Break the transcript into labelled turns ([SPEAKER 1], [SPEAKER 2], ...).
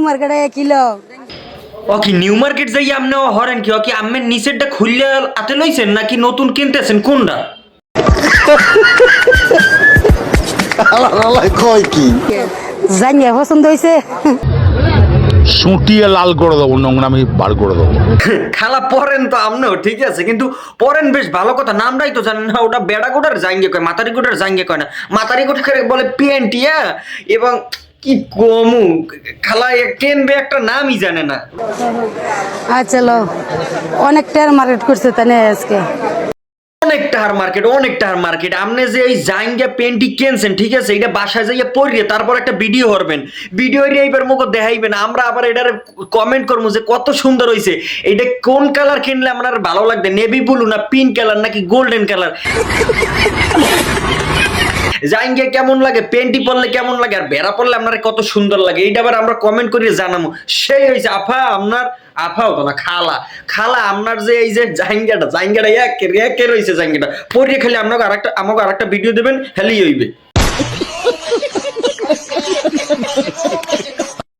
[SPEAKER 1] মার্কেটে কিলো
[SPEAKER 2] ও কি new market যাই আপনি হরেন কি ও কি আমের নিচেরটা খুললে আতে লইছেন নাকি নতুন কিনতেছেন কোনটা?
[SPEAKER 3] কয় কি
[SPEAKER 1] জানিয়ে পছন্দ হয়েছে
[SPEAKER 3] সুটিয়ে লাল করে দেবো, নোংরামি বার করে দেবো।
[SPEAKER 2] খালা পরেন তো আপনিও ঠিক আছে, কিন্তু পরেন বেশ ভালো কথা, নামটাই তো জানেন না। ওটা বেড়া গোটার জাঙ্গে কয়, মাতারি গোটার জাঙ্গে কয় না, মাতারি গোটা বলে পেন্টিয়া। এবং কি কমু খালা কেনবে একটা নামই জানে না।
[SPEAKER 1] আচ্ছা লো অনেক টের মার্কেট করছে তাই আজকে
[SPEAKER 2] অনেক টাহার মার্কেট, অনেক টাহার মার্কেট। আপনি যে এই জাঙ্গা পেন্টি কিনছেন ঠিক আছে, এটা বাসায় যাইয়া পড়িয়ে তারপর একটা ভিডিও করবেন, ভিডিও এইবার মুখ দেখাইবেন, আমরা আবার এটার কমেন্ট করবো যে কত সুন্দর হয়েছে, এটা কোন কালার কিনলে আপনার ভালো লাগবে, নেভি ব্লু না পিঙ্ক কালার নাকি গোল্ডেন কালার, জাঙ্গিয়া কেমন লাগে, পেন্টি পরলে কেমন লাগে, আর বেড়া পরলে আপনার কত সুন্দর লাগে, এইটা আবার আমরা কমেন্ট করিয়ে জানাবো। সেই হয়েছে আফা আপনার, আফা হতো না খালা, খালা আপনার যে এই যে জাঙ্গিয়াটা একের হয়েছে, জাঙ্গিয়াটা পরিয়ে খালি আপনাকে আরেকটা ভিডিও দেবেন, হেলি হইবে।